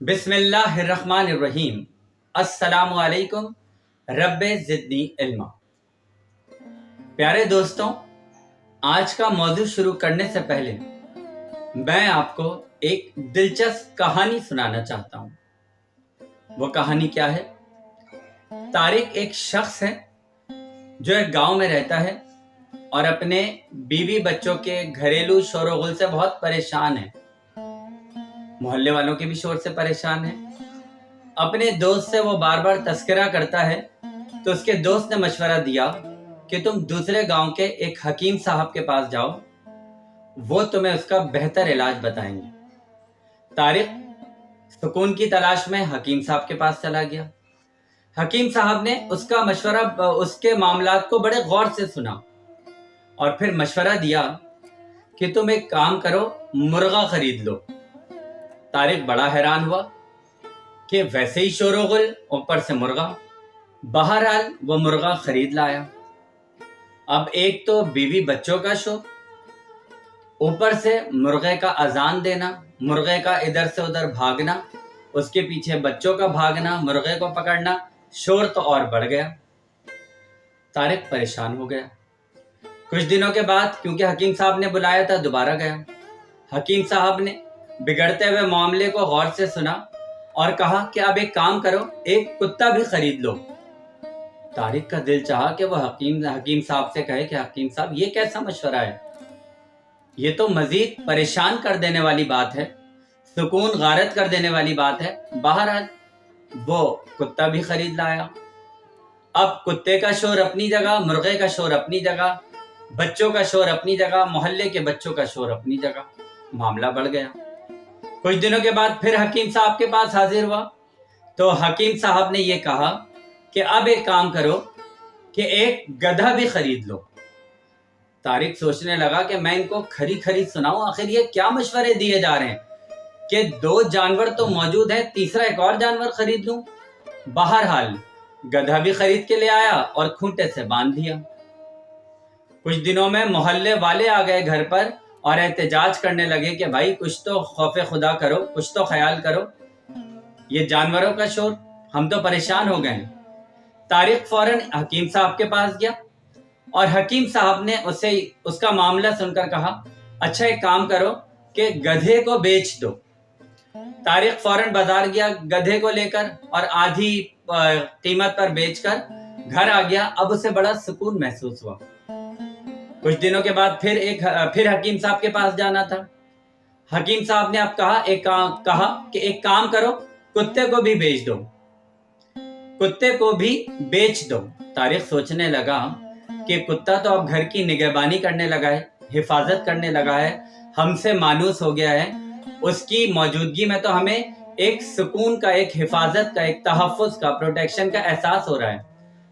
बिस्मिल्लाहिर्रहमानिर्रहीम। अस्सलामु अलैकुम रब्बे ज़िदनी इल्मा। प्यारे दोस्तों, आज का मौजू शुरू करने से पहले मैं आपको एक दिलचस्प कहानी सुनाना चाहता हूँ। वो कहानी क्या है? तारिक एक शख्स है जो एक गांव में रहता है और अपने बीवी बच्चों के घरेलू शोर-ओ-गुल से बहुत परेशान है। मोहल्ले वालों के भी शोर से परेशान है। अपने दोस्त से वो बार बार तस्करा करता है, तो उसके दोस्त ने मशवरा दिया कि तुम दूसरे गांव के एक हकीम साहब के पास जाओ, वो तुम्हें उसका बेहतर इलाज बताएंगे। तारिक सुकून की तलाश में हकीम साहब के पास चला गया। हकीम साहब ने उसका मशवरा, उसके मामलात को बड़े गौर से सुना और फिर मशवरा दिया कि तुम एक काम करो, मुर्गा खरीद लो। तारिक बड़ा हैरान हुआ कि वैसे ही शोर-ओ-गुल, ऊपर से मुर्गा। बहरहाल वो मुर्गा खरीद लाया। अब एक तो बीवी बच्चों का शोर, ऊपर से मुर्गे का अजान देना, मुर्गे का इधर से उधर भागना, उसके पीछे बच्चों का भागना, मुर्गे को पकड़ना, शोर तो और बढ़ गया। तारिक परेशान हो गया। कुछ दिनों के बाद, क्योंकि हकीम साहब ने बुलाया था, दोबारा गया। हकीम साहब ने बिगड़ते हुए मामले को गौर से सुना और कहा कि अब एक काम करो, एक कुत्ता भी खरीद लो। तारिक का दिल चाहा कि वह हकीम साहब से कहे कि हकीम साहब, ये कैसा मशवरा है? ये तो मजीद परेशान कर देने वाली बात है, सुकून गारत कर देने वाली बात है। बहरहाल वो कुत्ता भी खरीद लाया। अब कुत्ते का शोर अपनी जगह, मुर्गे का शोर अपनी जगह, बच्चों का शोर अपनी जगह, मोहल्ले के बच्चों का शोर अपनी जगह। मामला बढ़ गया। कुछ दिनों के बाद फिर हकीम साहब के पास हाजिर हुआ, तो हकीम साहब ने ये कहा कि अब एक काम करो कि एक गधा भी खरीद लो। तारिक सोचने लगा कि मैं इनको खरी सुनाऊं, आखिर ये क्या मशवरे दिए जा रहे हैं कि दो जानवर तो मौजूद हैं, तीसरा एक और जानवर खरीद लूं। बहरहाल गधा भी खरीद के ले आया और खूंटे से बांध दिया। कुछ दिनों में मोहल्ले वाले आ गए घर पर और एहतजाज करने लगे कि भाई कुछ तो खौफे खुदा करो, कुछ तो ख्याल करो, ये जानवरों का शोर, हम तो परेशान हो गए। तारिक फौरन हकीम साहब के पास गया और हकीम साहब ने उसका मामला सुनकर कहा, अच्छा एक काम करो कि गधे को बेच दो। तारिक फौरन बाजार गया गधे को लेकर और आधी कीमत पर बेचकर घर आ गया। अब उसे बड़ा सुकून महसूस हुआ। कुछ दिनों के बाद फिर हकीम साहब के पास जाना था। हकीम साहब ने अब कहा कि एक काम करो, कुत्ते को भी बेच दो, कुत्ते को भी बेच दो। तारिक सोचने लगा कि कुत्ता तो अब घर की निगहबानी करने लगा है, हिफाजत करने लगा है, हमसे मानूस हो गया है। उसकी मौजूदगी में तो हमें एक सुकून का, एक हिफाजत का, एक तहफ़्फ़ुज़ का, प्रोटेक्शन का एहसास हो रहा है।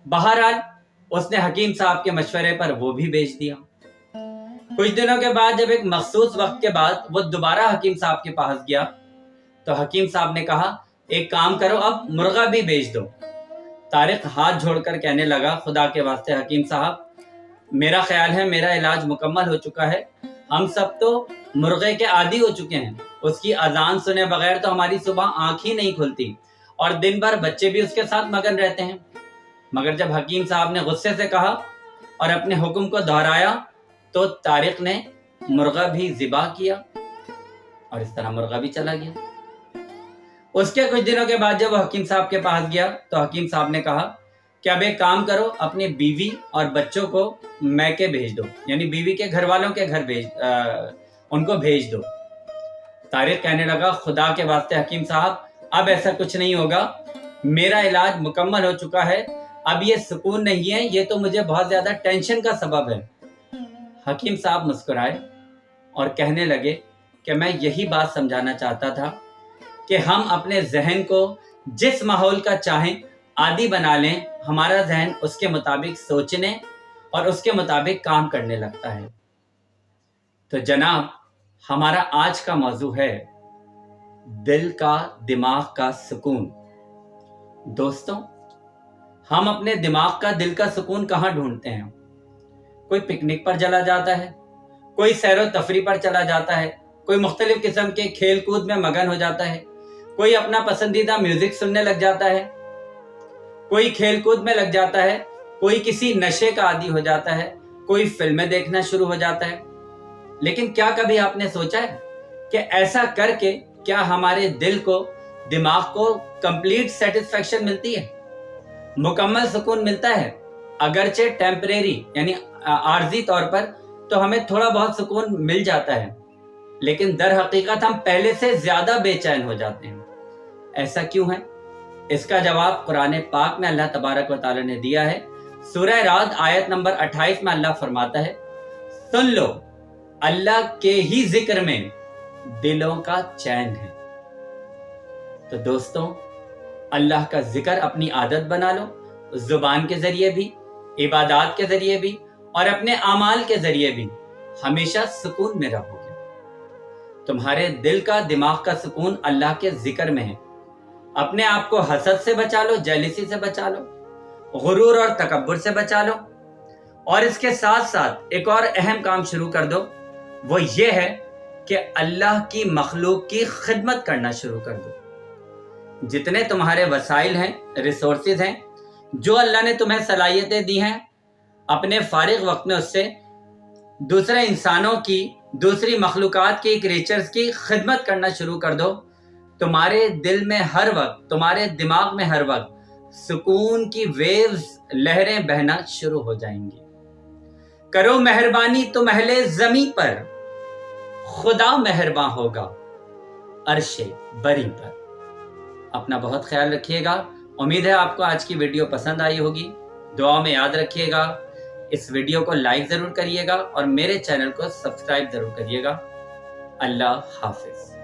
बहरहाल उसने हकीम साहब के मशवरे पर वो भी बेच दिया। कुछ दिनों के बाद जब एक मखसूस वक्त के बाद वो दोबारा हकीम साहब के पास गया, तो हकीम साहब ने कहा एक काम करो, अब मुर्गा भी बेच दो। तारिक हाथ जोड़कर कहने लगा, खुदा के वास्ते हकीम साहब, मेरा ख्याल है मेरा इलाज मुकम्मल हो चुका है। हम सब तो मुर्गे के आदी हो चुके हैं, उसकी अजान सुने बगैर तो हमारी सुबह आंख ही नहीं खुलती और दिन भर बच्चे भी उसके साथ मगन रहते हैं। मगर जब हकीम साहब ने गुस्से से कहा और अपने हुक्म को दोहराया, तो तारिक ने मुर्गा भी ज़िबा किया और इस तरह मुर्गा भी चला गया। उसके कुछ दिनों के बाद जब वो हकीम साहब के पास गया, तो हकीम साहब ने कहा कि अब एक काम करो, अपनी बीवी और बच्चों को मैके भेज दो, यानी बीवी के घर वालों के घर उनको भेज दो। तारिक कहने लगा, खुदा के वास्ते हकीम साहब, अब ऐसा कुछ नहीं होगा, मेरा इलाज मुकम्मल हो चुका है, अब ये सुकून नहीं है, ये तो मुझे बहुत ज्यादा टेंशन का सबब है। हकीम साहब मुस्कुराए और कहने लगे कि मैं यही बात समझाना चाहता था कि हम अपने जहन को जिस माहौल का चाहें आदी बना लें, हमारा जहन उसके मुताबिक सोचने और उसके मुताबिक काम करने लगता है। तो जनाब, हमारा आज का मौजू है दिल का, दिमाग का सुकून। दोस्तों, हम अपने दिमाग का, दिल का सुकून कहाँ ढूंढते हैं? कोई पिकनिक पर चला जाता है, कोई सैरो तफरी पर चला जाता है, कोई मुख्तलिफ किस्म के खेल कूद में मगन हो जाता है, कोई अपना पसंदीदा म्यूजिक सुनने लग जाता है, कोई खेल कूद में लग जाता है, कोई किसी नशे का आदी हो जाता है, कोई फिल्में देखना शुरू हो जाता है। लेकिन क्या कभी आपने सोचा है कि ऐसा करके क्या हमारे दिल को, दिमाग को कंप्लीट सेटिस्फेक्शन मिलती है, मुकम्मल सुकून मिलता है? अगरचे टेम्परेरी यानी आर्जी तौर पर तो हमें थोड़ा बहुत सुकून मिल जाता है, लेकिन दर हकीकत हम पहले से ज्यादा बेचैन हो जाते हैं। ऐसा क्यों है? इसका जवाब कुरान पाक में अल्लाह तबारक व तआला ने दिया है। सूरह राद आयत नंबर 28 में अल्लाह फरमाता है, सुन लो, अल्लाह के ही जिक्र में दिलों का चैन है। तो दोस्तों, अल्लाह का जिक्र अपनी आदत बना लो, जुबान के जरिए भी, इबादत के जरिए भी और अपने अमाल के जरिए भी हमेशा सुकून में रहोगे। तुम्हारे दिल का, दिमाग का सुकून अल्लाह के जिक्र में है। अपने आप को हसद से बचा लो, जेलिसी से बचा लो, गुरूर और तकब्बुर से बचा लो, और इसके साथ साथ एक और अहम काम शुरू कर दो, वो ये है कि अल्लाह की मखलूक की खिदमत करना शुरू कर दो। जितने तुम्हारे वसाइल हैं, रिसोर्सेज हैं, जो अल्लाह ने तुम्हें सलाहियतें दी हैं, अपने फारिग वक्त में उससे दूसरे इंसानों की, दूसरी मखलूकात की, क्रिएचर्स की खिदमत करना शुरू कर दो। तुम्हारे दिल में हर वक्त, तुम्हारे दिमाग में हर वक्त सुकून की वेव्स, लहरें बहना शुरू हो जाएंगी। करो मेहरबानी तुम अहले ज़मीं पर, खुदा मेहरबान होगा अर्शे बरी पर। अपना बहुत ख्याल रखिएगा। उम्मीद है आपको आज की वीडियो पसंद आई होगी। दुआ में याद रखिएगा। इस वीडियो को लाइक जरूर करिएगा और मेरे चैनल को सब्सक्राइब जरूर करिएगा। अल्लाह हाफिज।